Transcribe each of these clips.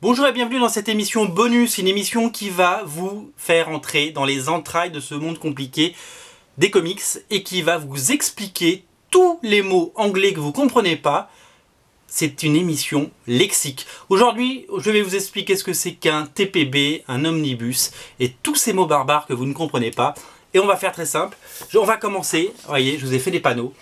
Bonjour et bienvenue dans cette émission bonus, une émission qui va vous faire entrer dans les entrailles de ce monde compliqué des comics et qui va vous expliquer tous les mots anglais que vous ne comprenez pas. C'est une émission lexique. Aujourd'hui, je vais vous expliquer ce que c'est qu'un TPB, un omnibus et tous ces mots barbares que vous ne comprenez pas. Et on va faire très simple. On va commencer. Voyez, je vous ai fait des panneaux.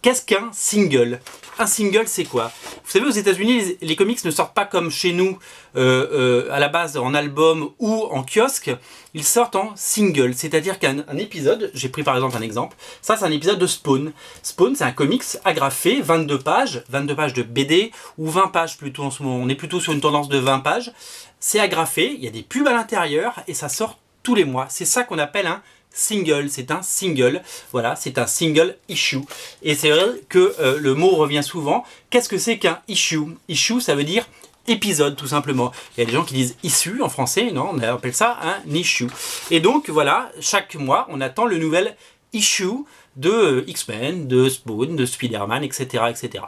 Qu'est-ce qu'un single? Un single, c'est quoi? Vous savez, aux États-Unis, les comics ne sortent pas comme chez nous, à la base en album ou en kiosque. Ils sortent en single, c'est-à-dire qu'un épisode, j'ai pris par exemple un exemple, ça c'est un épisode de Spawn. Spawn, c'est un comics agrafé, 22 pages de BD, ou 20 pages plutôt en ce moment. On est plutôt sur une tendance de 20 pages. C'est agrafé, il y a des pubs à l'intérieur, et ça sort tous les mois. C'est ça qu'on appelle un single, c'est un single, voilà, c'est un single issue. Et c'est vrai que le mot revient souvent. Qu'est-ce que c'est qu'un issue? Issue, ça veut dire épisode, tout simplement. Il y a des gens qui disent issue en français, non, on appelle ça un issue. Et donc, voilà, chaque mois, on attend le nouvel issue de X-Men, de Spawn, de Spider-Man, etc., etc.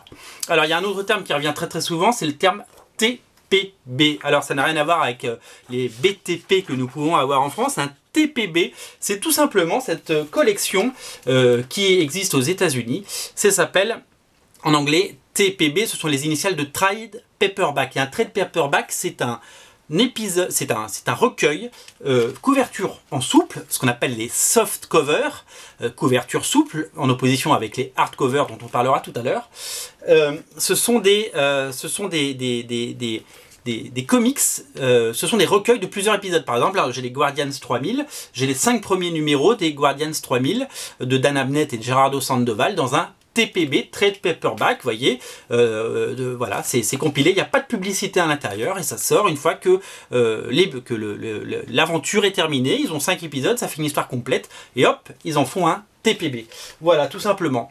Alors, il y a un autre terme qui revient très très souvent, c'est le terme TPB. Alors, ça n'a rien à voir avec les BTP que nous pouvons avoir en France. Un TPB, c'est tout simplement cette collection qui existe aux États-Unis. Ça s'appelle en anglais TPB, ce sont les initiales de Trade Paperback. Et un Trade Paperback, c'est un épisode, c'est un recueil, couverture en souple, ce qu'on appelle les soft covers, couverture souple, en opposition avec les hardcovers dont on parlera tout à l'heure. Ce sont des comics, ce sont des recueils de plusieurs épisodes. Par exemple, j'ai les Guardians 3000, j'ai les 5 premiers numéros des Guardians 3000 de Dan Abnett et de Gerardo Sandoval dans un TPB, Trade Paperback, vous voyez, voilà, c'est compilé, il n'y a pas de publicité à l'intérieur et ça sort une fois que, l'aventure est terminée. Ils ont 5 épisodes, ça fait une histoire complète et hop, ils en font un TPB. Voilà, tout simplement.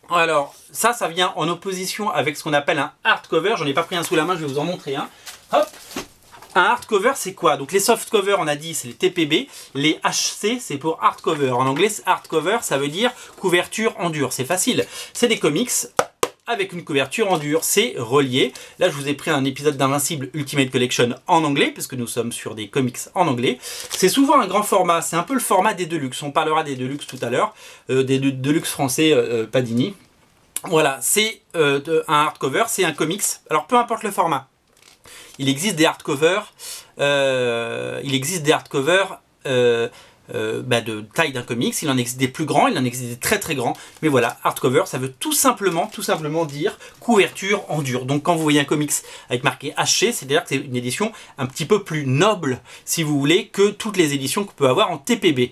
Alors, ça vient en opposition avec ce qu'on appelle un hardcover. J'en ai pas pris un sous la main, je vais vous en montrer un. Hop! Un hardcover, c'est quoi? Donc les softcovers, on a dit, c'est les TPB. Les HC, c'est pour hardcover. En anglais, hardcover, ça veut dire couverture en dur. C'est facile. C'est des comics avec une couverture en dur. C'est relié. Là, je vous ai pris un épisode d'Invincible Ultimate Collection en anglais, puisque nous sommes sur des comics en anglais. C'est souvent un grand format. C'est un peu le format des Deluxe. On parlera des Deluxe tout à l'heure. Des Deluxe français Panini. Voilà, c'est un hardcover, c'est un comics. Alors, peu importe le format. Il existe des hardcovers, de taille d'un comics. Il en existe des plus grands, il en existe des très très grands. Mais voilà, hardcover, ça veut tout simplement dire couverture en dur. Donc quand vous voyez un comics avec marqué HC, c'est-à-dire que c'est une édition un petit peu plus noble, si vous voulez, que toutes les éditions qu'on peut avoir en TPB.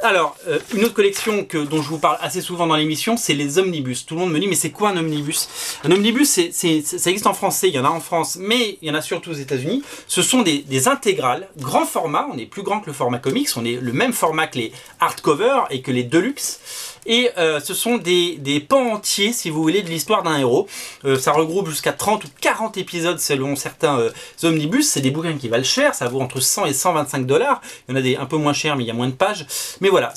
Alors, une autre collection dont je vous parle assez souvent dans l'émission, c'est les omnibus. Tout le monde me dit, mais c'est quoi un omnibus? Un omnibus, ça existe en français, il y en a en France, mais il y en a surtout aux États-Unis. Ce sont des intégrales, grand format, on est plus grand que le format comics, on est le même format que les hardcovers et que les deluxe. Et ce sont des pans entiers, si vous voulez, de l'histoire d'un héros. Ça regroupe jusqu'à 30 ou 40 épisodes selon certains omnibus. C'est des bouquins qui valent cher, ça vaut entre 100 et 125 $. Il y en a des un peu moins chers, mais il y a moins de pages. Mais voilà,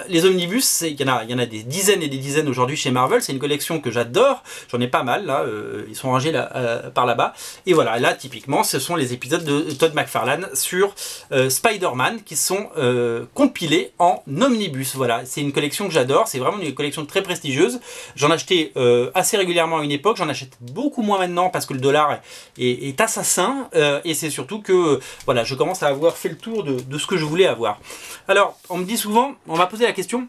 les omnibus, il y en a des dizaines et des dizaines aujourd'hui chez Marvel. C'est une collection que j'adore, j'en ai pas mal, là, ils sont rangés là, par là-bas. Et voilà, là, typiquement, ce sont les épisodes de Todd McFarlane sur Spider-Man qui sont compilés en omnibus. Voilà, c'est une collection que j'adore. C'est vraiment une collection très prestigieuse. J'en achetais assez régulièrement à une époque. J'en achète beaucoup moins maintenant parce que le dollar est assassin. Et c'est surtout que voilà, je commence à avoir fait le tour de ce que je voulais avoir. Alors, on me dit souvent, on m'a posé la question,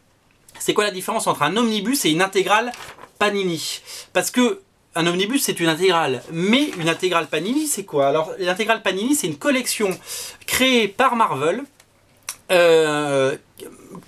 c'est quoi la différence entre un omnibus et une intégrale Panini? Parce que un omnibus, c'est une intégrale. Mais une intégrale Panini, c'est quoi? Alors, l'intégrale Panini, c'est une collection créée par Marvel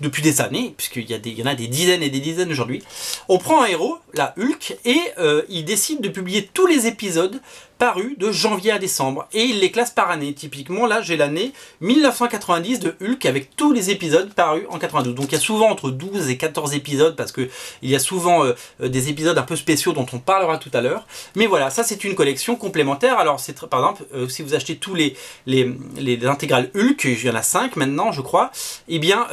depuis des années, puisqu'il y en a des dizaines et des dizaines aujourd'hui. On prend un héros, la Hulk, et il décide de publier tous les épisodes parus de janvier à décembre, et il les classe par année. Typiquement, là, j'ai l'année 1990 de Hulk avec tous les épisodes parus en 92. Donc, il y a souvent entre 12 et 14 épisodes, parce que il y a souvent des épisodes un peu spéciaux dont on parlera tout à l'heure. Mais voilà, ça, c'est une collection complémentaire. Alors, par exemple, si vous achetez tous les intégrales Hulk, il y en a 5 maintenant, je crois, eh bien,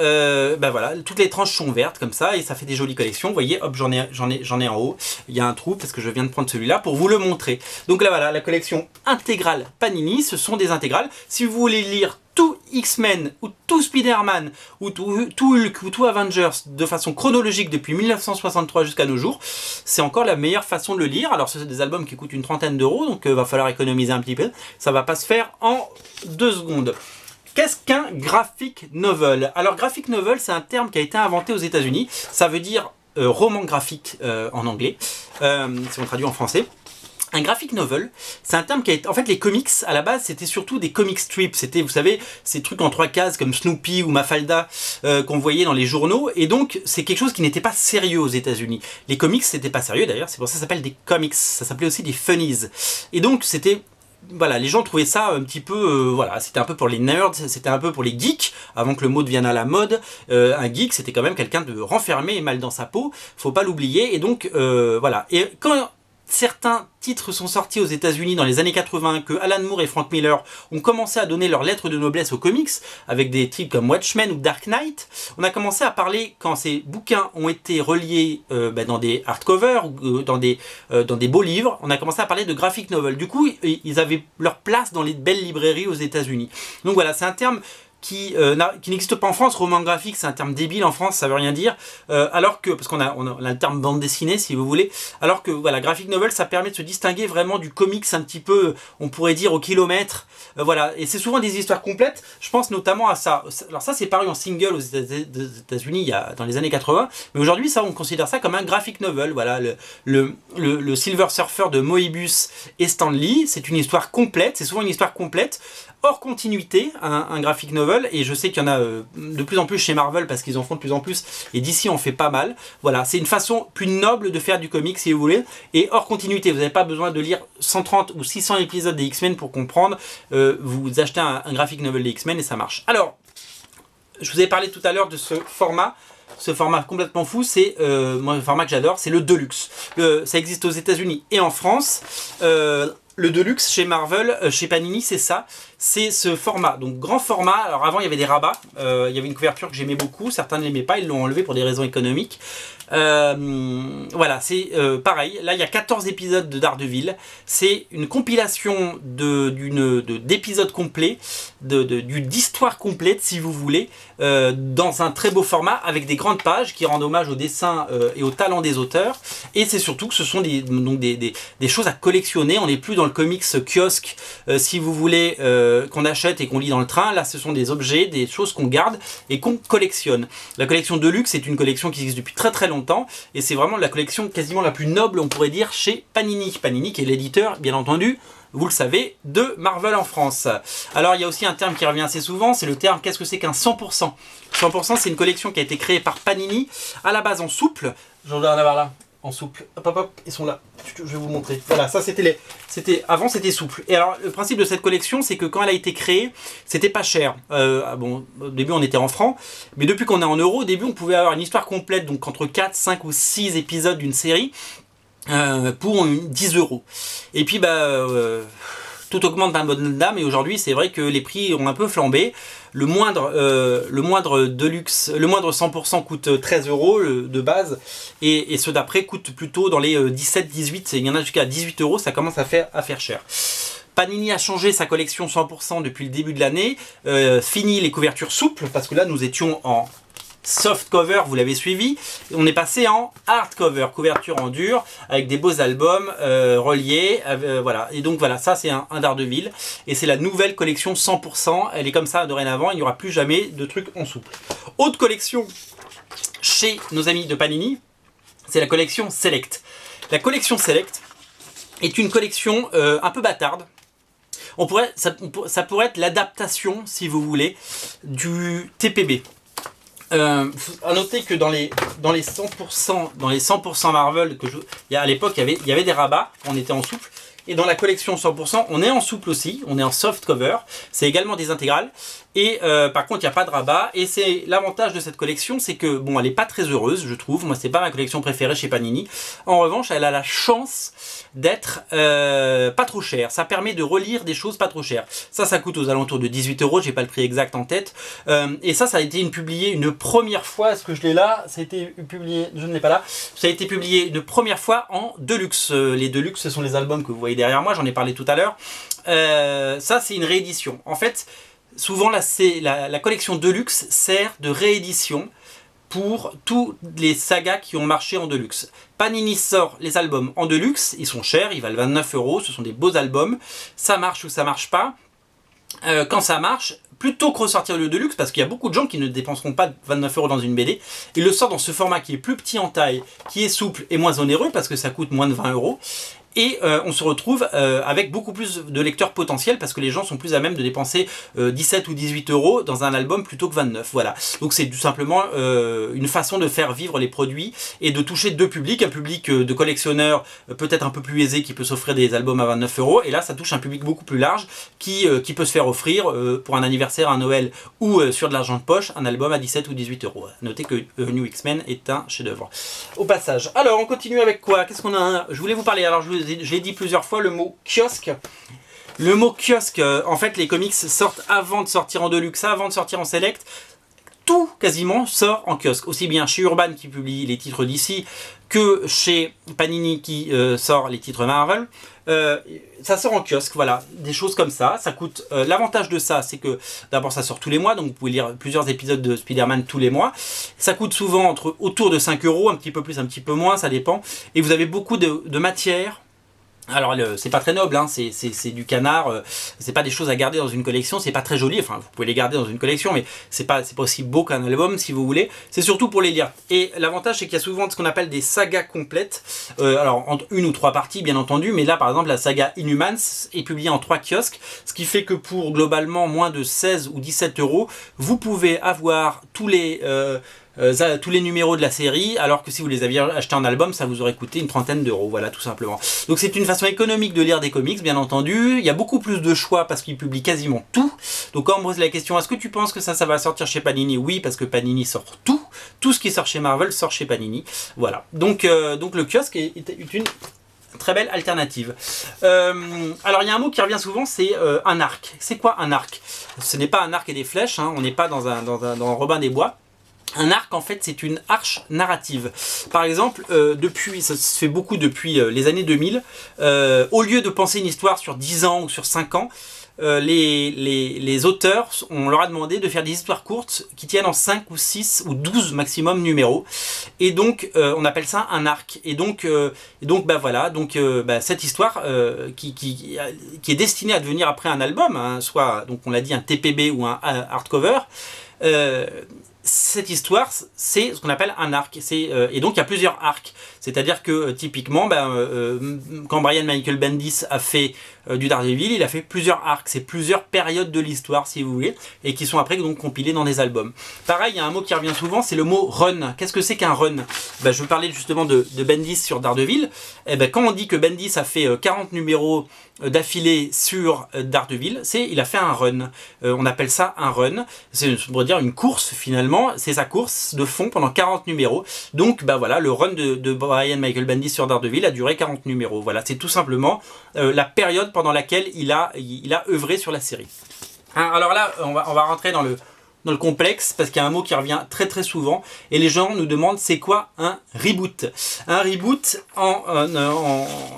ben voilà, toutes les tranches sont vertes comme ça et ça fait des jolies collections. Vous voyez, hop, j'en ai en haut. Il y a un trou parce que je viens de prendre celui-là pour vous le montrer. Donc là voilà, la collection intégrale Panini, ce sont des intégrales. Si vous voulez lire tout X-Men ou tout Spider-Man ou tout Hulk ou tout Avengers de façon chronologique depuis 1963 jusqu'à nos jours, c'est encore la meilleure façon de le lire. Alors ce sont des albums qui coûtent une trentaine d'euros, donc va falloir économiser un petit peu. Ça va pas se faire en 2 secondes. Qu'est-ce qu'un graphic novel? Alors graphic novel, c'est un terme qui a été inventé aux États-Unis. Ça veut dire roman graphique en anglais, si on traduit en français. Un graphic novel, c'est un terme qui a été... En fait, les comics, à la base, c'était surtout des comic strips. C'était, vous savez, ces trucs en 3 cases comme Snoopy ou Mafalda qu'on voyait dans les journaux. Et donc, c'est quelque chose qui n'était pas sérieux aux États-Unis. Les comics, c'était pas sérieux d'ailleurs. C'est pour ça que ça s'appelle des comics. Ça s'appelait aussi des funnies. Et donc, c'était... Voilà, les gens trouvaient ça un petit peu... voilà, c'était un peu pour les nerds, c'était un peu pour les geeks, avant que le mot devienne à la mode. Un geek, c'était quand même quelqu'un de renfermé et mal dans sa peau. Faut pas l'oublier. Et donc, voilà. Et quand... certains titres sont sortis aux États-Unis dans les années 80, que Alan Moore et Frank Miller ont commencé à donner leur lettre de noblesse aux comics, avec des titres comme Watchmen ou Dark Knight. On a commencé à parler, quand ces bouquins ont été reliés dans des hardcovers ou dans des beaux livres, on a commencé à parler de graphic novel. Du coup, ils avaient leur place dans les belles librairies aux États-Unis. Donc voilà, c'est un terme qui n'existe pas en France. Roman graphique, c'est un terme débile en France, ça veut rien dire. Alors que, parce qu'on a le terme bande dessinée, si vous voulez, alors que voilà, graphic novel, ça permet de se distinguer vraiment du comics un petit peu, on pourrait dire au kilomètre. Voilà, et c'est souvent des histoires complètes. Je pense notamment à ça. Alors ça, c'est paru en single aux États-Unis dans les années 80, mais aujourd'hui, ça, on considère ça comme un graphic novel. Voilà, le Silver Surfer de Moebius et Stan Lee, c'est une histoire complète. C'est souvent une histoire complète hors continuité, un graphic novel, et je sais qu'il y en a de plus en plus chez Marvel parce qu'ils en font de plus en plus, et d'ici on fait pas mal. Voilà, c'est une façon plus noble de faire du comic si vous voulez, et hors continuité. Vous n'avez pas besoin de lire 130 ou 600 épisodes des X-Men pour comprendre. Vous achetez un graphic novel des X-Men et ça marche. Alors, je vous ai parlé tout à l'heure de ce format complètement fou, c'est un format que j'adore, c'est le Deluxe. Ça existe aux États-Unis et en France. Le Deluxe chez Marvel, chez Panini, c'est ça. C'est ce format, donc grand format. Alors avant, il y avait des rabats. Il y avait une couverture que j'aimais beaucoup. Certains ne l'aimaient pas, ils l'ont enlevé pour des raisons économiques. Voilà, c'est pareil. Là, il y a 14 épisodes de Daredevil. C'est une compilation d'épisodes complets, d'histoires complètes, si vous voulez, dans un très beau format, avec des grandes pages qui rendent hommage au dessin et au talent des auteurs. Et c'est surtout que ce sont des choses à collectionner. On n'est plus dans le comics kiosque, si vous voulez, qu'on achète et qu'on lit dans le train. Là, ce sont des objets, des choses qu'on garde et qu'on collectionne. La collection Deluxe est une collection qui existe depuis très très longtemps et c'est vraiment la collection quasiment la plus noble, on pourrait dire, chez Panini. Panini qui est l'éditeur, bien entendu, vous le savez, de Marvel en France. Alors il y a aussi un terme qui revient assez souvent, c'est le terme qu'est-ce que c'est qu'un 100%. 100%, c'est une collection qui a été créée par Panini, à la base en souple. J'en dois en avoir là, en souple. Hop hop hop, ils sont là. Je vais vous montrer. Voilà, ça avant c'était souple. Et alors le principe de cette collection, c'est que quand elle a été créée, c'était pas cher. Bon, au début on était en francs, mais depuis qu'on est en euros, au début on pouvait avoir une histoire complète, donc entre 4, 5 ou 6 épisodes d'une série. Pour 10 euros. Et puis tout augmente d'un bonne dame et aujourd'hui c'est vrai que les prix ont un peu flambé. Le moindre Deluxe, le moindre 100% coûte 13 euros de base et ceux d'après coûtent plutôt dans les 17-18, il y en a jusqu'à 18 euros, ça commence à faire cher. Panini a changé sa collection 100% depuis le début de l'année, fini les couvertures souples parce que là nous étions en soft cover, vous l'avez suivi, on est passé en hardcover, couverture en dur, avec des beaux albums reliés, voilà. Et donc voilà, ça c'est un Daredevil, et c'est la nouvelle collection 100%, elle est comme ça dorénavant, il n'y aura plus jamais de trucs en souple. Autre collection chez nos amis de Panini, c'est la collection Select. La collection Select est une collection un peu bâtarde. Ça pourrait être l'adaptation, si vous voulez, du TPB. À noter que dans les 100% Marvel à l'époque il y avait des rabats, on était en souple, Et dans la collection 100%, on est en souple aussi, on est en soft cover. C'est également des intégrales. Et par contre, il n'y a pas de rabat. Et c'est l'avantage de cette collection, c'est que, bon, elle n'est pas très heureuse, je trouve. Moi, c'est pas ma collection préférée chez Panini. En revanche, elle a la chance d'être pas trop chère. Ça permet de relire des choses pas trop chères. Ça coûte aux alentours de 18 €. J'ai pas le prix exact en tête. Et ça a été publié une première fois. Est-ce que je l'ai là? Ça a été publié, je ne l'ai pas là. Ça a été publié une première fois en Deluxe. Les Deluxe, ce sont les albums que vous voyez derrière moi. J'en ai parlé tout à l'heure. Ça, c'est une réédition. En fait, souvent, la collection Deluxe sert de réédition pour tous les sagas qui ont marché en Deluxe. Panini sort les albums en Deluxe, ils sont chers, ils valent 29 €, ce sont des beaux albums, ça marche ou ça marche pas. Quand ça marche, plutôt que ressortir le Deluxe, parce qu'il y a beaucoup de gens qui ne dépenseront pas 29 € dans une BD, ils le sortent dans ce format qui est plus petit en taille, qui est souple et moins onéreux, parce que ça coûte moins de 20 €. Et on se retrouve avec beaucoup plus de lecteurs potentiels parce que les gens sont plus à même de dépenser 17 ou 18 € dans un album plutôt que 29. Voilà. Donc c'est tout simplement une façon de faire vivre les produits et de toucher deux publics. Un public de collectionneurs peut-être un peu plus aisé qui peut s'offrir des albums à 29 €. Et là ça touche un public beaucoup plus large qui peut se faire offrir pour un anniversaire, un Noël ou sur de l'argent de poche un album à 17 ou 18 €. Notez que New X-Men est un chef-d'œuvre. Au passage. Alors on continue avec quoi? Qu'est-ce qu'on a? Je voulais vous parler. Alors je l'ai dit plusieurs fois, le mot kiosque. Le mot kiosque, en fait, les comics sortent avant de sortir en Deluxe, avant de sortir en Select. Tout, quasiment, sort en kiosque. Aussi bien chez Urban qui publie les titres d'ici, que chez Panini qui sort les titres Marvel. Ça sort en kiosque, voilà, des choses comme ça. Ça coûte. L'avantage de ça, c'est que d'abord ça sort tous les mois, donc vous pouvez lire plusieurs épisodes de Spider-Man tous les mois. Ça coûte souvent autour de 5 €, un petit peu plus, un petit peu moins, ça dépend. Et vous avez beaucoup de matière. Alors c'est pas très noble, hein, c'est du canard, c'est pas des choses à garder dans une collection, c'est pas très joli, enfin vous pouvez les garder dans une collection mais c'est pas aussi beau qu'un album si vous voulez, c'est surtout pour les lire. Et l'avantage c'est qu'il y a souvent ce qu'on appelle des sagas complètes, alors entre une ou trois parties bien entendu, mais là par exemple la saga Inhumans est publiée en 3 kiosques, ce qui fait que pour globalement moins de 16 ou 17 €, vous pouvez avoir tous les numéros de la série, alors que si vous les aviez achetés en album, ça vous aurait coûté une trentaine d'euros, voilà tout simplement. Donc c'est une façon économique de lire des comics, bien entendu. Il y a beaucoup plus de choix parce qu'ils publient quasiment tout. Donc quand on me pose la question, est-ce que tu penses que ça va sortir chez Panini? Oui, parce que Panini sort tout. Tout ce qui sort chez Marvel sort chez Panini. Voilà. Donc le kiosque est une très belle alternative. Alors il y a un mot qui revient souvent, c'est un arc. C'est quoi un arc? Ce n'est pas un arc et des flèches, hein. On n'est pas dans Robin des Bois. Un arc, en fait, c'est une arche narrative. Par exemple, ça se fait beaucoup depuis les années 2000, au lieu de penser une histoire sur 10 ans ou sur 5 ans, les auteurs, on leur a demandé de faire des histoires courtes qui tiennent en 5 ou 6 ou 12 maximum numéros. Et donc, on appelle ça un arc. Et donc voilà, cette histoire qui est destinée à devenir après un album, hein, soit, donc on l'a dit, un TPB ou un hardcover, cette histoire, c'est ce qu'on appelle un arc. Et donc, il y a plusieurs arcs. C'est-à-dire que, typiquement, quand Brian Michael Bendis a fait du Daredevil, il a fait plusieurs arcs. C'est plusieurs périodes de l'histoire, si vous voulez, et qui sont après donc compilés dans des albums. Pareil, il y a un mot qui revient souvent, c'est le mot run. Qu'est-ce que c'est qu'un run? Je veux parler justement de Bendis sur Daredevil. Quand on dit que Bendis a fait 40 numéros d'affilée sur Daredevil, il a fait un run. On appelle ça un run. C'est pour dire une course finalement. C'est sa course de fond pendant 40 numéros. Donc voilà, le run de Brian Michael Bendis sur Daredevil a duré 40 numéros. Voilà, c'est tout simplement la période pendant laquelle il a œuvré sur la série. Alors là, on va rentrer dans le complexe, parce qu'il y a un mot qui revient très très souvent, et les gens nous demandent c'est quoi un reboot. Un reboot,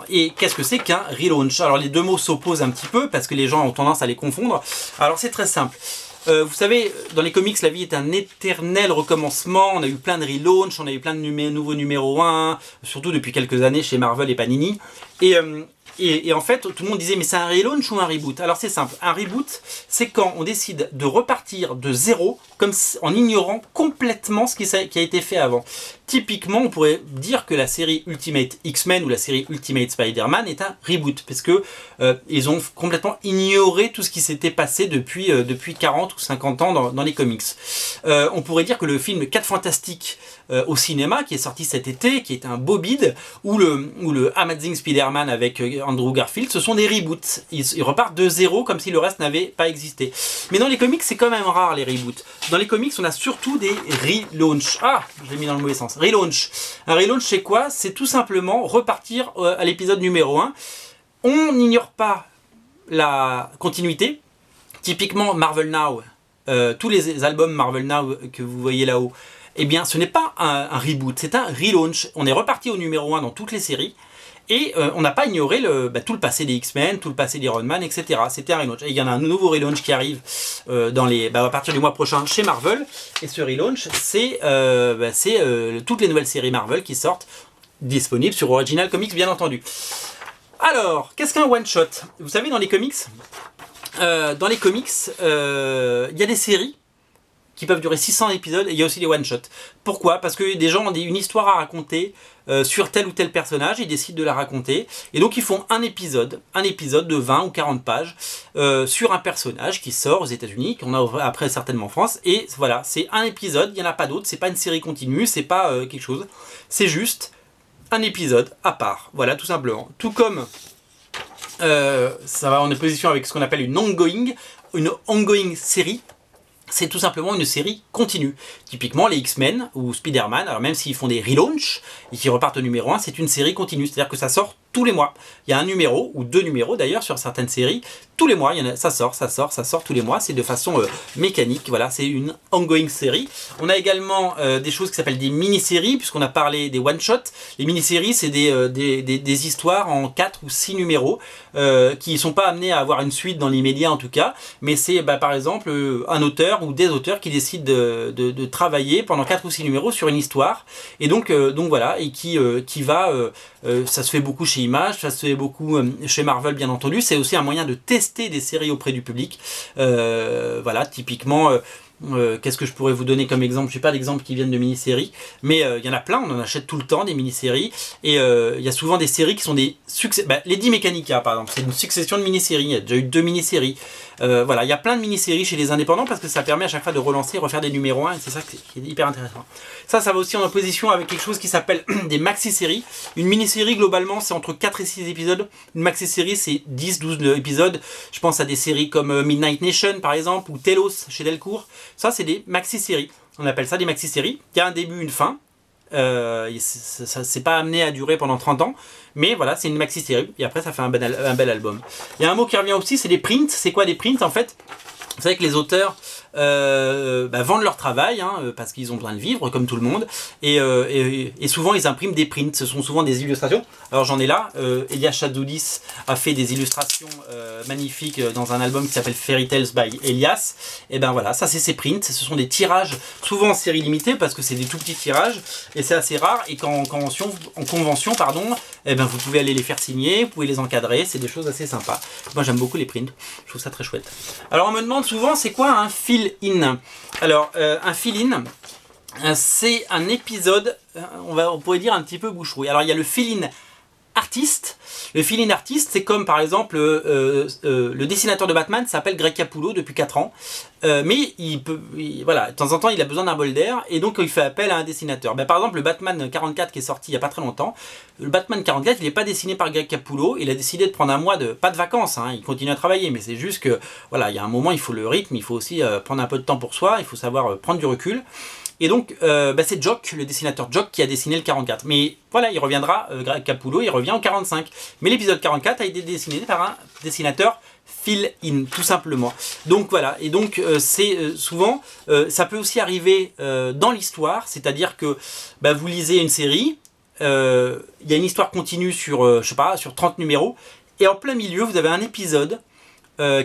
et qu'est-ce que c'est qu'un relaunch? Alors les deux mots s'opposent un petit peu, parce que les gens ont tendance à les confondre. Alors c'est très simple. Vous savez, dans les comics, la vie est un éternel recommencement. On a eu plein de relaunch, on a eu plein de nouveaux numéros 1, surtout depuis quelques années chez Marvel et Panini. Et en fait, tout le monde disait, mais c'est un relaunch ou un reboot? Alors c'est simple, un reboot, c'est quand on décide de repartir de zéro, en ignorant complètement ce qui a été fait avant. Typiquement, on pourrait dire que la série Ultimate X-Men ou la série Ultimate Spider-Man est un reboot, parce que ils ont complètement ignoré tout ce qui s'était passé depuis 40 ou 50 ans dans les comics. On pourrait dire que le film 4 Fantastiques au cinéma, qui est sorti cet été, qui est un beau bide, ou le Amazing Spider-Man avec Andrew Garfield, ce sont des reboots. Ils repartent de zéro comme si le reste n'avait pas existé. Mais dans les comics, c'est quand même rare les reboots. Dans les comics, on a surtout des relaunchs. Ah, je l'ai mis dans le mauvais sens. Relaunch. Un relaunch, c'est quoi? C'est tout simplement repartir à l'épisode numéro 1. On n'ignore pas la continuité. Typiquement, Marvel Now, tous les albums Marvel Now que vous voyez là-haut, eh bien, ce n'est pas un reboot, c'est un relaunch. On est reparti au numéro 1 dans toutes les séries. Et on n'a pas ignoré tout le passé des X-Men, tout le passé d'Iron Man, etc. C'était un relaunch. Et il y en a un nouveau relaunch qui arrive à partir du mois prochain chez Marvel. Et ce relaunch, c'est toutes les nouvelles séries Marvel qui sortent, disponibles sur Original Comics, bien entendu. Alors, qu'est-ce qu'un one-shot? Vous savez, dans les comics, il y a des séries qui peuvent durer 600 épisodes, et il y a aussi des one-shots. Pourquoi? Parce que des gens ont une histoire à raconter sur tel ou tel personnage, ils décident de la raconter, et donc ils font un épisode de 20 ou 40 pages sur un personnage qui sort aux États-Unis, qu'on a après certainement en France, et voilà, c'est un épisode, il n'y en a pas d'autre, c'est pas une série continue, c'est pas quelque chose, c'est juste un épisode à part, voilà, tout simplement. Tout comme ça va en opposition avec ce qu'on appelle une ongoing série. C'est tout simplement une série continue. Typiquement les X-Men ou Spider-Man, alors même s'ils font des relaunchs et qu'ils repartent au numéro 1, c'est une série continue, c'est-à-dire que ça sort tous les mois. Il y a un numéro, ou 2 numéros d'ailleurs sur certaines séries, tous les mois, ça sort tous les mois, c'est de façon mécanique, voilà, c'est une ongoing série. On a également des choses qui s'appellent des mini-séries, puisqu'on a parlé des one-shots. Les mini-séries, c'est des histoires en 4 ou 6 numéros, qui ne sont pas amenés à avoir une suite dans l'immédiat en tout cas, mais c'est par exemple un auteur ou des auteurs qui décident de travailler pendant 4 ou 6 numéros sur une histoire, et donc voilà, et qui va, ça se fait beaucoup chez Image, ça se fait beaucoup chez Marvel bien entendu, c'est aussi un moyen de tester des séries auprès du public, voilà, typiquement... qu'est-ce que je pourrais vous donner comme exemple? Je n'ai pas d'exemple qui viennent de mini-séries, mais il y en a plein, on en achète tout le temps des mini-séries, et il y a souvent des séries qui sont des succès. Lady Mechanica par exemple, c'est une succession de mini-séries, il y a déjà eu 2 mini-séries. Voilà, il y a plein de mini-séries chez les indépendants parce que ça permet à chaque fois de relancer, refaire des numéros 1, et c'est ça qui est hyper intéressant. Ça va aussi en opposition avec quelque chose qui s'appelle des maxi-séries. Une mini-série globalement c'est entre 4 et 6 épisodes, une maxi-série c'est 10-12 épisodes. Je pense à des séries comme Midnight Nation par exemple, ou Telos chez Delcourt. Ça, c'est des maxi-séries. On appelle ça des maxi-séries. Il y a un début, une fin. C'est pas amené à durer pendant 30 ans. Mais voilà, c'est une maxi-série. Et après, ça fait un bel album. Il y a un mot qui revient aussi, c'est des prints. C'est quoi des prints en fait? Vous savez que les auteurs vendent leur travail parce qu'ils ont besoin de vivre comme tout le monde, et souvent ils impriment des prints, ce sont souvent des illustrations. Alors j'en ai là, Elias Chadoudis a fait des illustrations magnifiques dans un album qui s'appelle Fairy Tales by Elias, et ben voilà, ça c'est ses prints, ce sont des tirages souvent en série limitée parce que c'est des tout petits tirages et c'est assez rare, et en convention vous pouvez aller les faire signer, vous pouvez les encadrer, c'est des choses assez sympas. Moi j'aime beaucoup les prints, je trouve ça très chouette. Alors on me demande souvent c'est quoi un fill-in. Alors un fill-in, c'est un épisode, on pourrait dire un petit peu bouche-rouille. Alors il y a le fill-in artiste. Le fill-in artiste, c'est comme par exemple le dessinateur de Batman s'appelle Greg Capullo depuis 4 ans, mais voilà, de temps en temps il a besoin d'un bol d'air, et donc il fait appel à un dessinateur. Par exemple le Batman 44 qui est sorti il n'y a pas très longtemps, le Batman 44 il n'est pas dessiné par Greg Capullo, il a décidé de prendre un mois pas de vacances, il continue à travailler, mais c'est juste que voilà, il y a un moment il faut le rythme, il faut aussi prendre un peu de temps pour soi, il faut savoir prendre du recul. Et donc, c'est Jock, le dessinateur Jock, qui a dessiné le 44. Mais voilà, il reviendra, Greg Capullo, il revient en 45. Mais l'épisode 44 a été dessiné par un dessinateur fill-in, tout simplement. Donc voilà, et donc c'est souvent, ça peut aussi arriver dans l'histoire, c'est-à-dire que vous lisez une série, il y a une histoire continue sur, sur 30 numéros, et en plein milieu, vous avez un épisode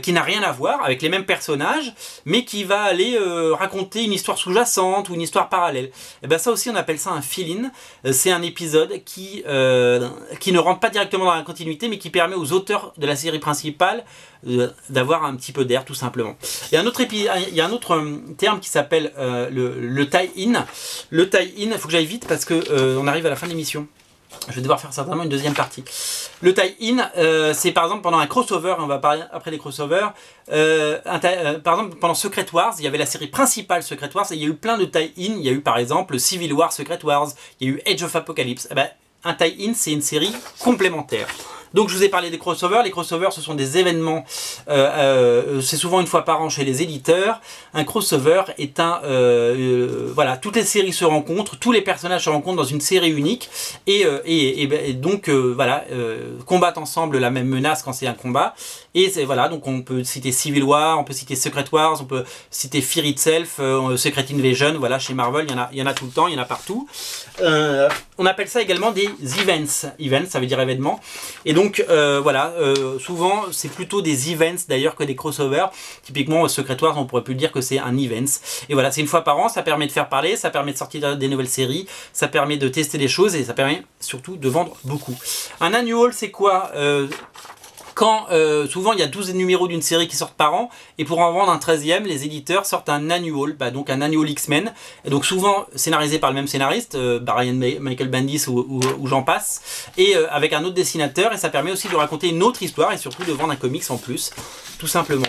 qui n'a rien à voir avec les mêmes personnages, mais qui va aller raconter une histoire sous-jacente ou une histoire parallèle. Et ça aussi on appelle ça un fill-in. C'est un épisode qui ne rentre pas directement dans la continuité, mais qui permet aux auteurs de la série principale d'avoir un petit peu d'air, tout simplement. Il y a un autre terme qui s'appelle le tie-in. Le tie-in, il faut que j'aille vite parce que on arrive à la fin de l'émission. Je vais devoir faire certainement une deuxième partie. Le tie-in, c'est par exemple pendant un crossover, on va parler après des crossovers, par exemple pendant Secret Wars, il y avait la série principale Secret Wars, et il y a eu plein de tie-in, il y a eu par exemple Civil War Secret Wars, il y a eu Age of Apocalypse. Un tie-in, c'est une série complémentaire. Donc je vous ai parlé des crossovers. Les crossovers, ce sont des événements, c'est souvent une fois par an chez les éditeurs. Un crossover est voilà, toutes les séries se rencontrent, tous les personnages se rencontrent dans une série unique et donc voilà, combattent ensemble la même menace quand c'est un combat. Et voilà, donc on peut citer Civil War, on peut citer Secret Wars, on peut citer Fear Itself, Secret Invasion. Voilà, chez Marvel, il y en a tout le temps, il y en a partout. On appelle ça également des events. Events, ça veut dire événements. Et donc voilà, souvent c'est plutôt des events d'ailleurs que des crossovers. Typiquement Secret Wars, on pourrait plus dire que c'est un event. Et voilà, c'est une fois par an, ça permet de faire parler, ça permet de sortir des nouvelles séries, ça permet de tester des choses et ça permet surtout de vendre beaucoup. Un annual, c'est quoi? Quand souvent il y a 12 numéros d'une série qui sortent par an, et pour en vendre un 13e, les éditeurs sortent un annual, donc un annual X-Men, et donc souvent scénarisé par le même scénariste, Michael Bendis ou j'en passe, et avec un autre dessinateur, et ça permet aussi de raconter une autre histoire et surtout de vendre un comics en plus, tout simplement.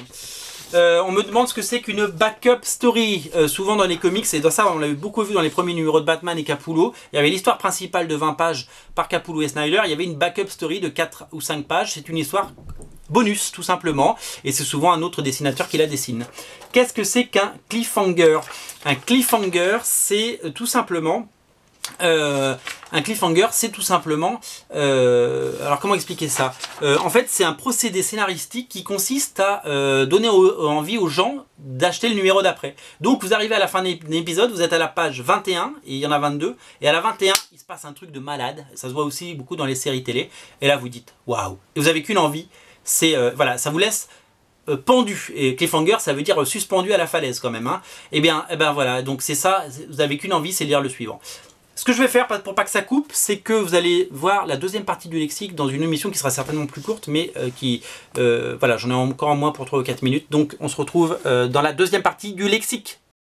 On me demande ce que c'est qu'une backup story. Souvent dans les comics, et dans ça on l'a beaucoup vu dans les premiers numéros de Batman et Capullo, il y avait l'histoire principale de 20 pages par Capullo et Snyder, il y avait une backup story de 4 ou 5 pages, c'est une histoire bonus tout simplement, et c'est souvent un autre dessinateur qui la dessine. Qu'est-ce que c'est qu'un cliffhanger? Un cliffhanger, c'est tout simplement... un cliffhanger, c'est tout simplement... alors comment expliquer ça? En fait, c'est un procédé scénaristique qui consiste à donner envie aux gens d'acheter le numéro d'après. Donc vous arrivez à la fin de l'épisode, vous êtes à la page 21, et il y en a 22, et à la 21, il se passe un truc de malade. Ça se voit aussi beaucoup dans les séries télé. Et là, vous dites, waouh! Et vous avez qu'une envie, c'est... voilà, ça vous laisse... pendu, et cliffhanger ça veut dire suspendu à la falaise quand même, hein. Et bien voilà, donc c'est ça, vous avez qu'une envie, c'est de lire le suivant. Ce que je vais faire pour pas que ça coupe, c'est que vous allez voir la deuxième partie du lexique dans une émission qui sera certainement plus courte, mais voilà, j'en ai encore moins pour 3 ou 4 minutes, donc on se retrouve dans la deuxième partie du lexique.